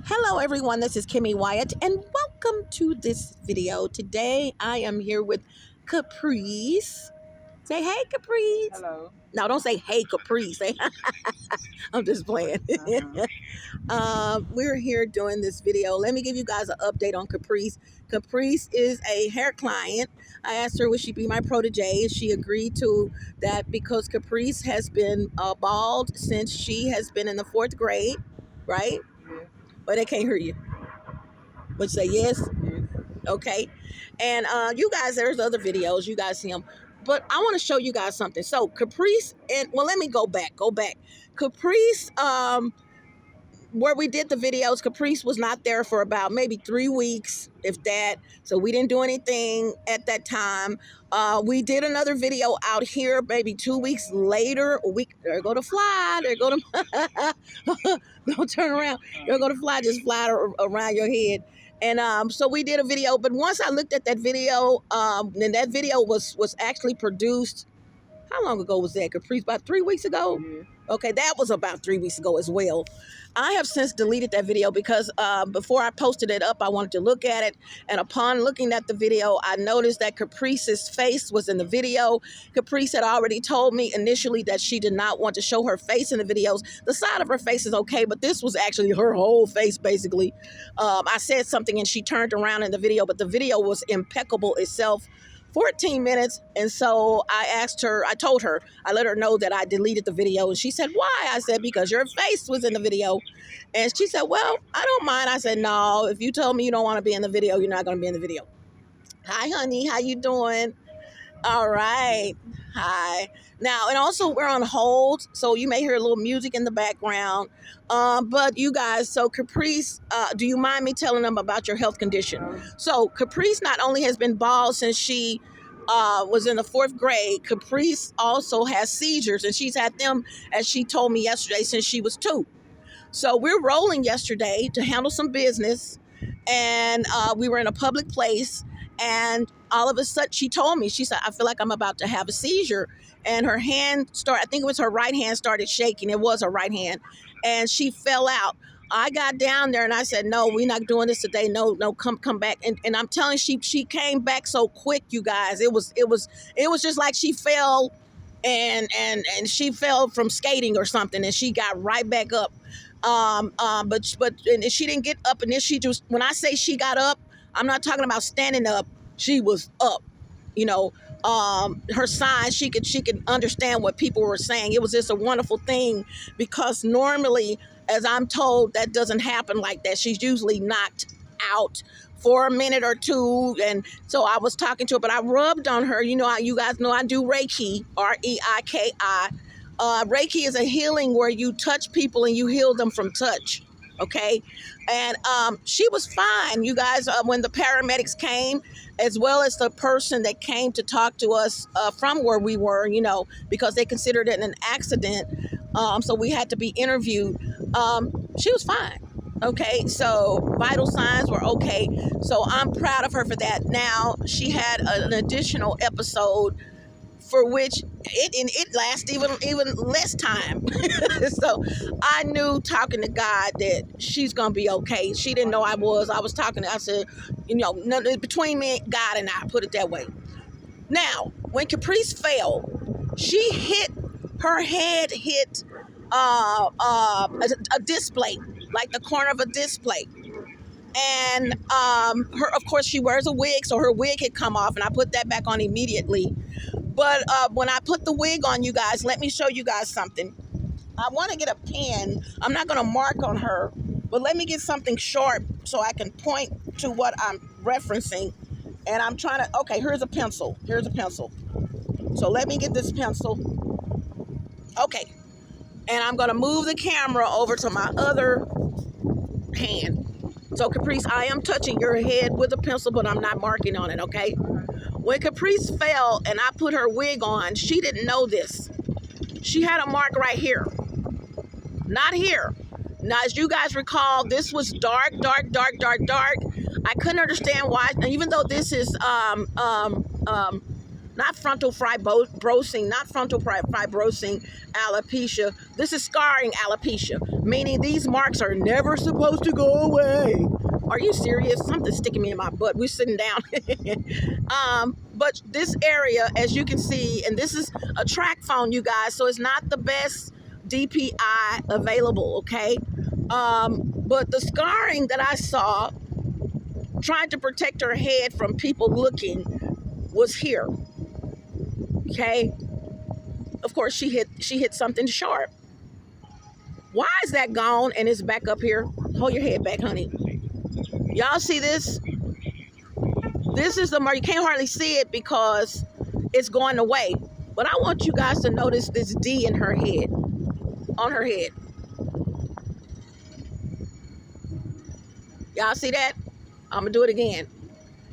Hello everyone, this is Kimme Wyatt and welcome to this video. Today I am here with Caprice. Say hey Caprice. Hello. No, don't say hey Caprice. Say I'm just playing. We're here doing this video. Let me give you guys an update on Caprice. Caprice is a hair client. I asked her would she be my protege and she agreed to that because Caprice has been bald since she has been in the 4th grade, right? Yeah. But they can't hear you. Would you say yes? Yes. Okay. And you guys, there's other videos. You guys see them. But I want to show you guys something. So Caprice, and well, let me go back. Caprice, where we did the videos, Caprice was not there for about maybe 3 weeks, if that. So we didn't do anything at that time. We did another video out here maybe 2 weeks later. A week, there go to fly. There go to, don't turn around. There go to fly, just fly around your head. And so we did a video. But once I looked at that video, and that video was actually produced. How long ago was that, Caprice? About 3 weeks ago? Yeah. Okay, that was about 3 weeks ago as well. I have since deleted that video because before I posted it up, I wanted to look at it. And upon looking at the video, I noticed that Caprice's face was in the video. Caprice had already told me initially that she did not want to show her face in the videos. The side of her face is okay, but this was actually her whole face, basically. I said something and she turned around in the video, but the video was impeccable itself. 14 minutes. And so I told her, I let her know that I deleted the video. And she said, why? I said, because your face was in the video. And she said, well, I don't mind. I said, no, if you told me you don't want to be in the video, you're not going to be in the video. Hi, honey. How you doing? All right. Hi. Now, and also we're on hold, so you may hear a little music in the background. But you guys, so Caprice, do you mind me telling them about your health condition? So Caprice not only has been bald since she was in the 4th grade, Caprice also has seizures, and she's had them, as she told me yesterday, since she was 2. So we're rolling yesterday to handle some business, and we were in a public place. And all of a sudden, she told me, she said, I feel like I'm about to have a seizure. And her hand I think it was her right hand started shaking. It was her right hand. And she fell out. I got down there and I said, no, we're not doing this today. No, come back. And I'm telling you, she came back so quick, you guys. It was just like she fell and she fell from skating or something. And she got right back up. But she didn't get up. And then she just, when I say she got up, I'm not talking about standing up. She was up, her signs, she could understand what people were saying. It was just a wonderful thing because normally, as I'm told, that doesn't happen like that. She's usually knocked out for a minute or two. And so I was talking to her, but I rubbed on her. You guys know I do Reiki, R-E-I-K-I. Reiki is a healing where you touch people and you heal them from touch. Okay. And she was fine, you guys, when the paramedics came, as well as the person that came to talk to us from where we were, because they considered it an accident. So we had to be interviewed. She was fine. Okay. So vital signs were okay. So I'm proud of her for that. Now, she had an additional episode for which it lasted even less time. So I knew, talking to God, that she's gonna be okay. She didn't know I was talking to, I said, between me, God and I, put it that way. Now, when Caprice fell, her head hit a display, like the corner of a display. And of course, she wears a wig, so her wig had come off, and I put that back on immediately. But when I put the wig on, you guys, let me show you guys something. I want to get a pen. I'm not going to mark on her, but let me get something sharp so I can point to what I'm referencing. And I'm trying to, okay, here's a pencil. So let me get this pencil. Okay. And I'm going to move the camera over to my other hand. So Caprice, I am touching your head with a pencil, but I'm not marking on it, okay? When Caprice fell and I put her wig on, she didn't know this. She had a mark right here, not here. Now, as you guys recall, this was dark. I couldn't understand why, even though this is not frontal fibrosing, not frontal fibrosing alopecia. This is scarring alopecia, meaning these marks are never supposed to go away. Are you serious? Something's sticking me in my butt. We're sitting down. But this area, as you can see, and this is a track phone, you guys, so it's not the best DPI available, okay? But the scarring that I saw, trying to protect her head from people looking, was here. Okay. Of course, she hit something sharp. Why is that gone and it's back up here? Hold your head back, honey. Y'all see this? This is the mark. You can't hardly see it because it's going away. But I want you guys to notice this D in her head, on her head. Y'all see that? I'm gonna do it again.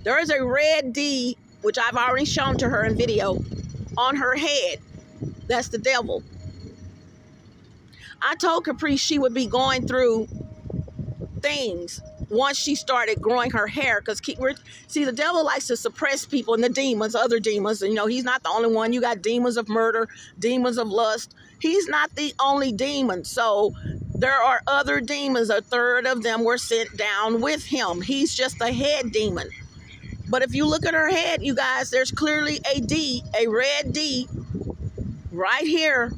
There is a red D, which I've already shown to her in video, on her head. That's the devil. I told Caprice she would be going through things once she started growing her hair, because see, the devil likes to suppress people, and the demons, other demons, you know, he's not the only one. You got demons of murder, demons of lust. He's not the only demon. So there are other demons. A third of them were sent down with him. He's just a head demon. But if you look at her head, you guys, there's clearly a D, a red D right here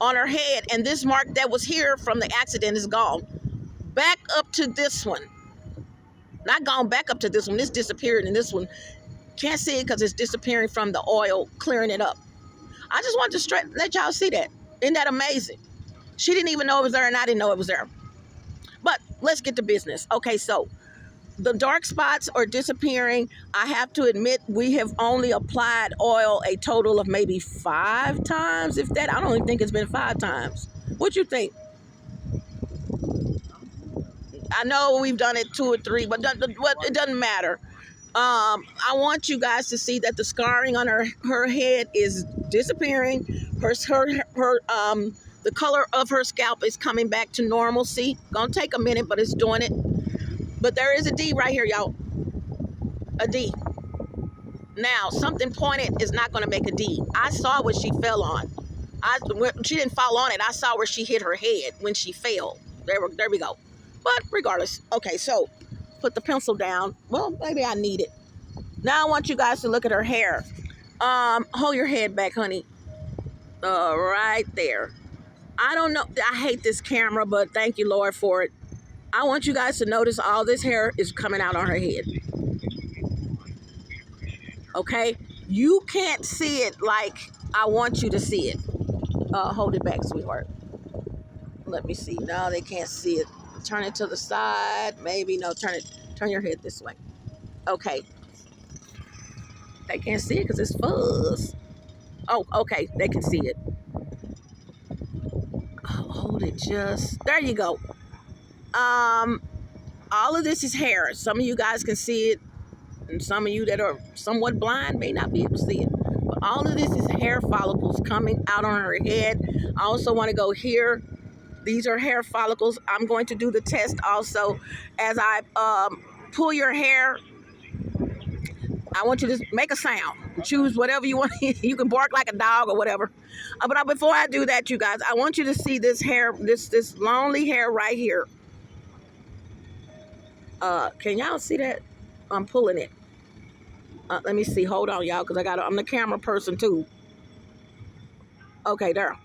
on her head. And this mark that was here from the accident is gone. Back up to this one. Not gone back up to this one. This disappeared, and this one can't see it because it's disappearing from the oil, clearing it up. I just wanted to let y'all see that. Isn't that amazing? She didn't even know it was there, and I didn't know it was there. But let's get to business. Okay, so the dark spots are disappearing. I have to admit, we have only applied oil a total of maybe 5 times, if that. I don't even think it's been 5 times. What you think? I know we've done it 2 or 3, but it doesn't matter. I want you guys to see that the scarring on her head is disappearing. The color of her scalp is coming back to normalcy. Gonna take a minute, but it's doing it. But there is a D right here, y'all. A D. Now, something pointed is not gonna make a D. I saw what she fell on. She didn't fall on it. I saw where she hit her head when she fell. There we go. But regardless, okay, so put the pencil down. Well, maybe I need it. Now I want you guys to look at her hair. Hold your head back, honey. Right there. I don't know. I hate this camera, but thank you, Lord, for it. I want you guys to notice all this hair is coming out on her head. Okay? You can't see it like I want you to see it. Hold it back, sweetheart. Let me see. No, they can't see it. Turn it to the side. Maybe. No, turn your head this way. Okay. They can't see it because it's fuzz. Oh, okay. They can see it. Oh, hold it just. There you go. All of this is hair. Some of you guys can see it, and some of you that are somewhat blind may not be able to see it. But all of this is hair follicles coming out on her head. I also want to go here. These are hair follicles. I'm going to do the test also. As I pull your hair, I want you to make a sound. Choose whatever you want. You can bark like a dog or whatever. But before I do that, you guys, I want you to see this hair, this lonely hair right here. Can y'all see that? I'm pulling it. Let me see. Hold on, y'all, because I'm the camera person too. Okay, there.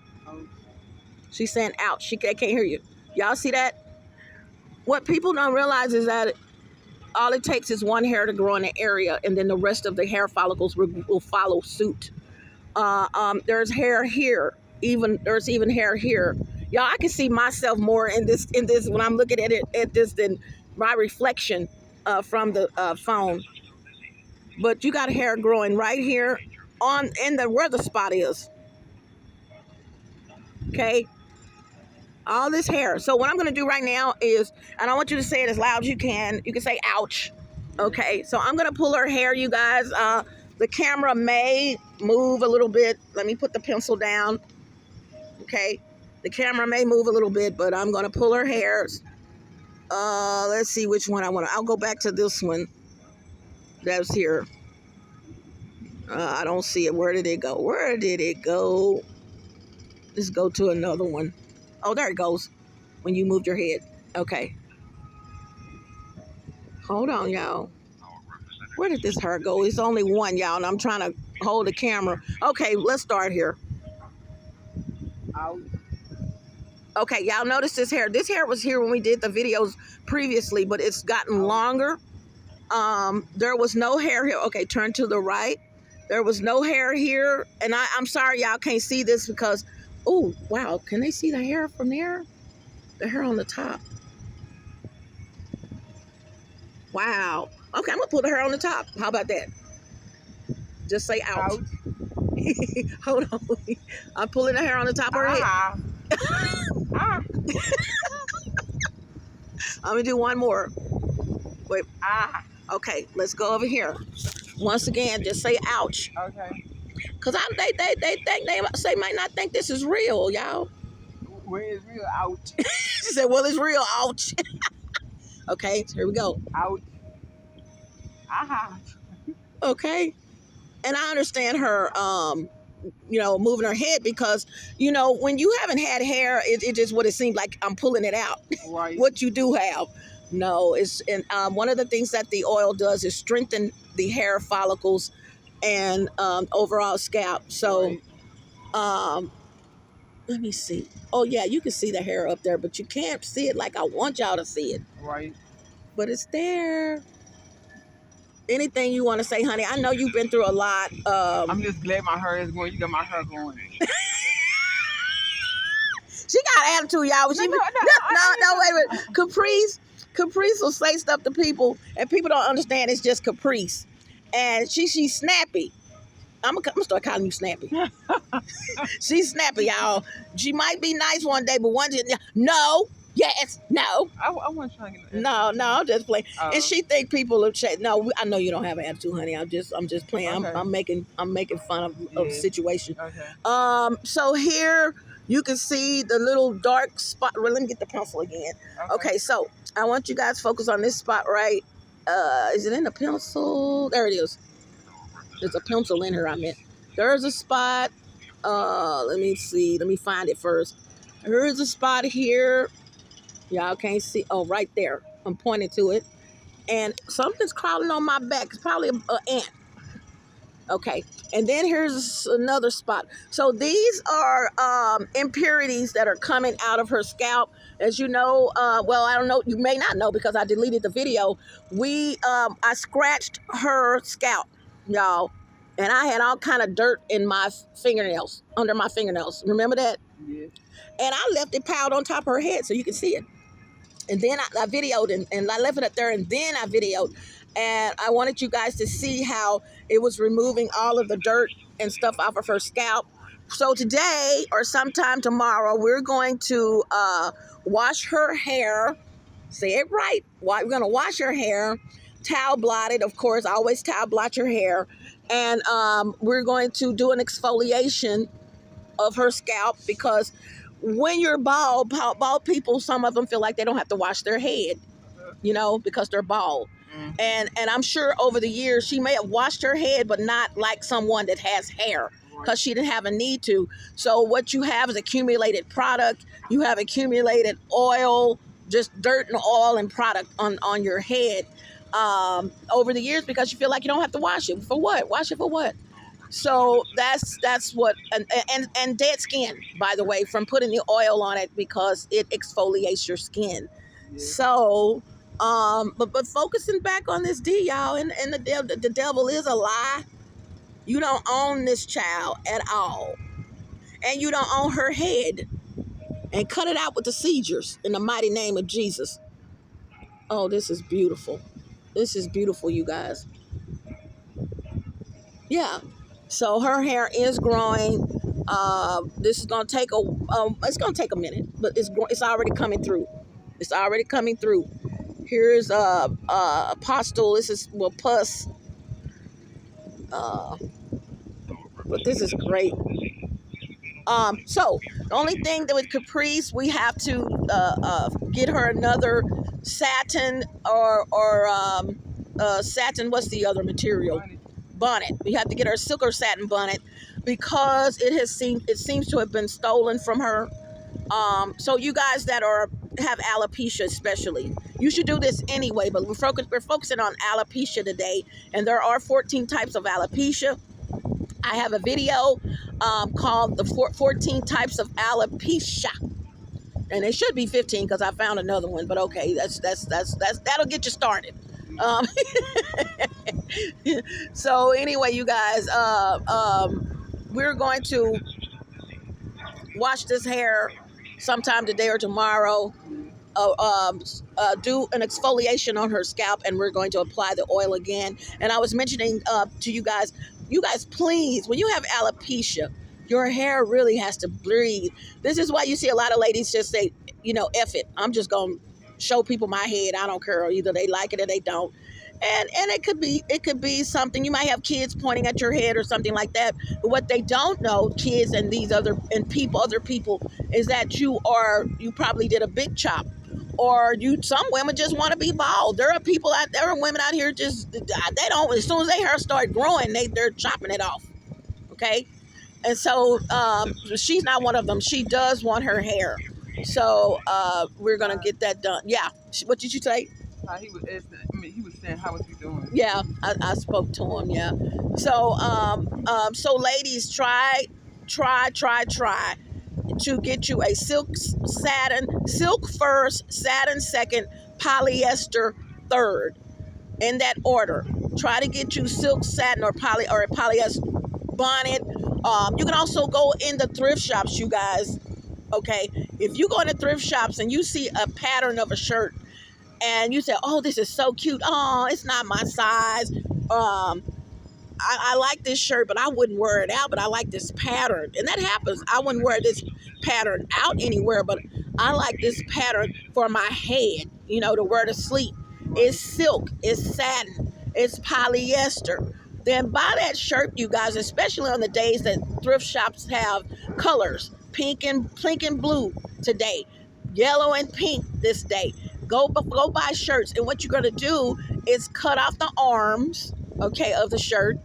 She's saying ouch. They can't hear you. Y'all see that? What people don't realize is that all it takes is one hair to grow in an area, and then the rest of the hair follicles will follow suit. There's hair here. There's even hair here. Y'all, I can see myself more in this when I'm looking at this than my reflection from the phone. But you got hair growing right here where the spot is. Okay. All this hair. So what I'm going to do right now is, and I want you to say it as loud as you can. You can say ouch. Okay. So I'm going to pull her hair, you guys. The camera may move a little bit. Let me put the pencil down. Okay. The camera may move a little bit, but I'm going to pull her hairs. Let's see which one I want. I'll go back to this one. That's here. I don't see it. Where did it go? Where did it go? Let's go to another one. Oh, there it goes. When you moved your head. Okay. Hold on, y'all. Where did this hair go? It's only one, y'all, and I'm trying to hold the camera. Okay, let's start here. Out. Okay, y'all notice this hair. This hair was here when we did the videos previously, but it's gotten longer. There was no hair here. Okay, turn to the right. There was no hair here. And I'm sorry y'all can't see this because, oh, wow. Can they see the hair from there? The hair on the top. Wow. Okay, I'm going to pull the hair on the top. How about that? Just say out. Out. Hold on. I'm pulling the hair on the top of her head. Ah. I'm going to do one more. Wait. Ah. Okay, let's go over here. Once again, just say ouch. Okay. Because they think they might not think this is real, y'all. Where is real? Out. She said, well, it's real. Ouch. Okay, so here we go. Out. Ah. Okay. And I understand her, moving her head because, when you haven't had hair, it just what it seems like I'm pulling it out. Right. What you do have. No, one of the things that the oil does is strengthen the hair follicles and overall scalp. So, Right. Let me see. Oh, yeah, you can see the hair up there, but you can't see it like I want y'all to see it. Right. But it's there. Anything you want to say, honey? I know you've been through a lot. I'm just glad my hair is going. You got my hair going. She got attitude, y'all. No, wait a minute. Caprice will say stuff to people, and people don't understand it's just Caprice. And she's snappy. I'm gonna start calling you snappy. She's snappy, y'all. She might be nice one day, but one day, no, yes, no. I wasn't trying to get No, I'm just playing. And she think people are no. I know you don't have an attitude, honey. I'm just playing. Okay. I'm making fun of the situation. Okay. So here you can see the little dark spot. Well, let me get the pencil again. Okay, so I want you guys to focus on this spot right. Is it in the pencil? There it is. There's a pencil in here, I meant. There's a spot. Let me see. Let me find it first. Here's a spot here. Y'all can't see. Oh, right there. I'm pointing to it. And something's crawling on my back. It's probably an ant. Okay. And then here's another spot. So these are impurities that are coming out of her scalp. As you know, well, I don't know. You may not know because I deleted the video. I scratched her scalp, y'all. And I had all kind of dirt in my fingernails, under my fingernails. Remember that? Yeah. And I left it piled on top of her head so you can see it. And then I videoed and I left it up there and then I videoed. And I wanted you guys to see how it was removing all of the dirt and stuff off of her scalp. So today or sometime tomorrow, we're going to wash her hair. Say it right. We're going to wash her hair, towel blot it. Of course, always towel blot your hair. And we're going to do an exfoliation of her scalp because when you're bald people, some of them feel like they don't have to wash their head, because they're bald. And I'm sure over the years she may have washed her head, but not like someone that has hair because she didn't have a need to. So what you have is accumulated product. You have accumulated oil, just dirt and oil and product on your head over the years because you feel like you don't have to wash it. For what? Wash it for what? So that's what, and dead skin, by the way, from putting the oil on it because it exfoliates your skin. Yeah. So, but focusing back on this D, y'all, and the devil is a lie. You don't own this child at all. And you don't own her head. And cut it out with the seizures in the mighty name of Jesus. Oh, this is beautiful. This is beautiful, you guys. Yeah. So her hair is growing. This is gonna take it's gonna take a minute, but it's already coming through. It's already coming through. Here's apostle. This is pus. But this is great. So the only thing that with Caprice, we have to get her another satin or satin. What's the other material? bonnet. You have to get her a silk or satin bonnet because it seems to have been stolen from her. So you guys that have alopecia especially, you should do this anyway, but we're focusing on alopecia today, and there are 14 types of alopecia. I have a video called the 14 types of alopecia, and it should be 15 because I found another one, but okay, that'll get you started. Um, so anyway, you guys, we're going to wash this hair sometime today or tomorrow. Do an exfoliation on her scalp, and we're going to apply the oil again. And I was mentioning to you guys please, when you have alopecia, your hair really has to breathe. This is why you see a lot of ladies just say, F it, I'm just gonna show people my head, I don't care. Either they like it or they don't. And it could be something. You might have kids pointing at your head or something like that. But what they don't know, kids and other people, is that you probably did a big chop, or some women just want to be bald. There are women out here just, they don't, as soon as their hair start growing, they're chopping it off. Okay, and so she's not one of them. She does want her hair, so we're gonna get that done. Yeah, what did you say? He was asking, he was saying, how was he doing? Yeah, I spoke to him. Yeah. So, so ladies, try to get you a silk first, satin second, polyester third, in that order. Try to get you silk, satin, or a polyester bonnet. You can also go in the thrift shops, you guys. Okay, if you go in the thrift shops and you see a pattern of a shirt, and you say, oh, this is so cute. Oh, it's not my size. I like this shirt, but I wouldn't wear it out, but I like this pattern. And that happens. I wouldn't wear this pattern out anywhere, but I like this pattern for my head, to wear to sleep. It's silk, it's satin, it's polyester. Then buy that shirt, you guys, especially on the days that thrift shops have colors, pink and blue today, yellow and pink this day. Go buy shirts, and what you're going to do is cut off the arms, okay, of the shirt,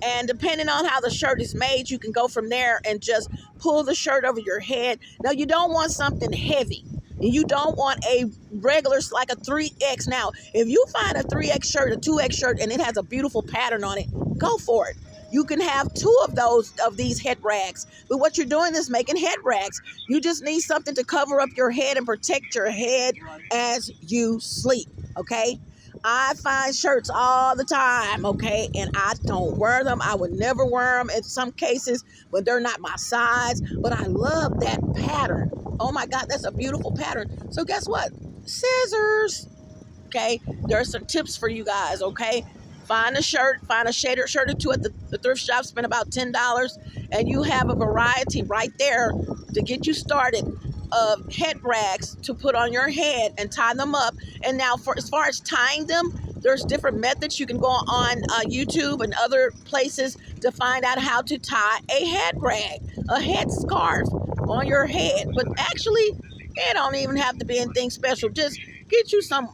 and depending on how the shirt is made, you can go from there and just pull the shirt over your head. Now, you don't want something heavy, and you don't want a regular, like a 3X. Now, if you find a 3X shirt, a 2X shirt, and it has a beautiful pattern on it, go for it. You can have 2 of these head rags. But what you're doing is making head rags. You just need something to cover up your head and protect your head as you sleep, okay? I find shirts all the time, okay? And I don't wear them. I would never wear them in some cases when they're not my size. But I love that pattern. Oh, my God, that's a beautiful pattern. So guess what? Scissors, okay? There are some tips for you guys, okay? Find a shirt, find a shirt or 2 at the thrift shop, spend about $10, and you have a variety right there to get you started of head rags to put on your head and tie them up. And now, as far as tying them, there's different methods. You can go on YouTube and other places to find out how to tie a head rag, a head scarf on your head. But actually, it don't even have to be anything special. Just get you some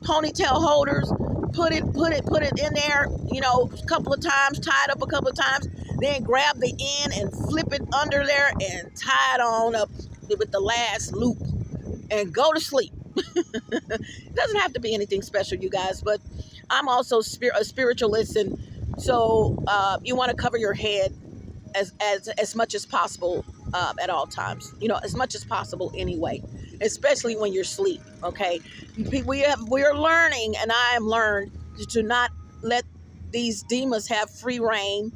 ponytail holders. Put it in there, a couple of times, tie it up a couple of times, then grab the end and flip it under there and tie it on up with the last loop and go to sleep. It doesn't have to be anything special, you guys, but I'm also a spiritualist, and so you want to cover your head as much as possible at all times, as much as possible anyway, especially when you're asleep, okay? We are learning, and I am learned to not let these demons have free reign,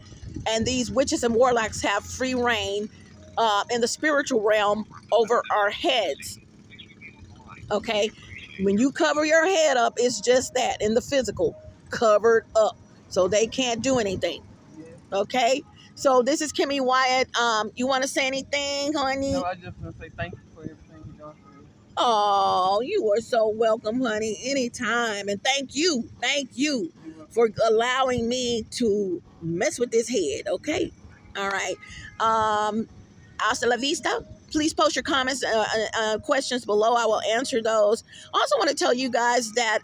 and these witches and warlocks have free reign in the spiritual realm over our heads, okay? When you cover your head up, it's just that, in the physical, covered up, so they can't do anything, okay? So this is Kimme Wyatt. You want to say anything, honey? No, I just want to say thank you for everything you've done for me. Oh, you are so welcome, honey. Anytime. And thank you for allowing me to mess with this head, okay? All right. Hasta la vista. Please post your comments, questions below. I will answer those. I also want to tell you guys that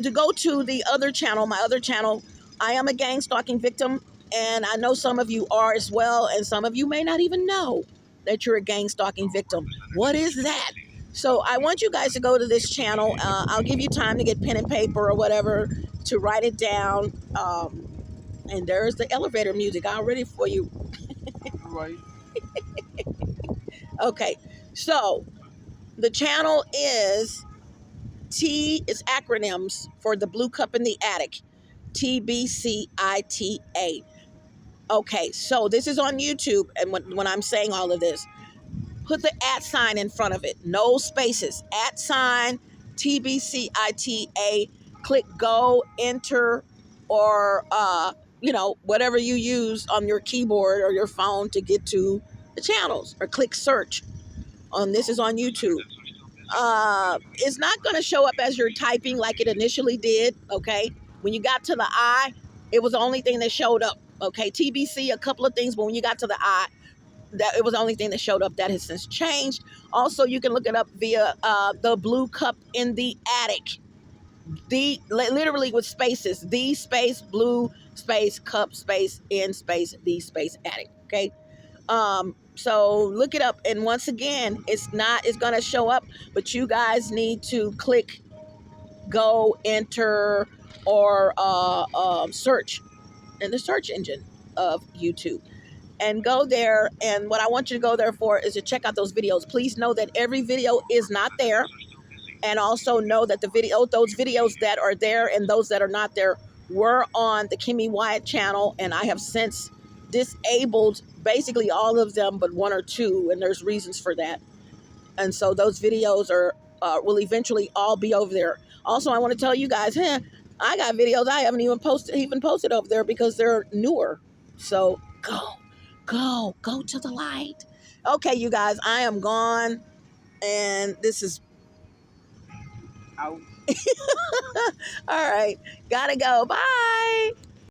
to go to the other channel, my other channel, I am a gang stalking victim, and I know some of you are as well, and some of you may not even know that you're a gang stalking victim. What is that? So I want you guys to go to this channel. I'll give you time to get pen and paper or whatever to write it down. And there's the elevator music all ready for you. Right. Okay, so the channel is T is acronyms for the Blue Cup in the Attic. TBCITA. Okay, so this is on YouTube, and when I'm saying all of this, put the @ sign in front of it. No spaces. @ sign TBCITA. Click go, enter, or whatever you use on your keyboard or your phone to get to the channels, or click search. This is on YouTube. It's not going to show up as you're typing like it initially did. Okay, when you got to the I, it was the only thing that showed up. Okay, TBC, a couple of things, but when you got to the I, that it was the only thing that showed up. That has since changed. Also, you can look it up via the Blue Cup in the Attic. The literally with spaces. The space blue space cup space in space the space attic. Okay. So look it up, and once again, it's gonna show up, but you guys need to click go, enter, or search in the search engine of YouTube, and go there. And what I want you to go there for is to check out those videos. Please know that every video is not there, and also know that those videos that are there and those that are not there were on the Kimme Wyatt channel, and I have since disabled basically all of them but one or two, and there's reasons for that. And so those videos will eventually all be over there. Also, I want to tell you guys, I got videos I haven't even posted over there because they're newer. So go to the light. Okay, you guys, I am gone, and this is Out. all right. Gotta go. Bye.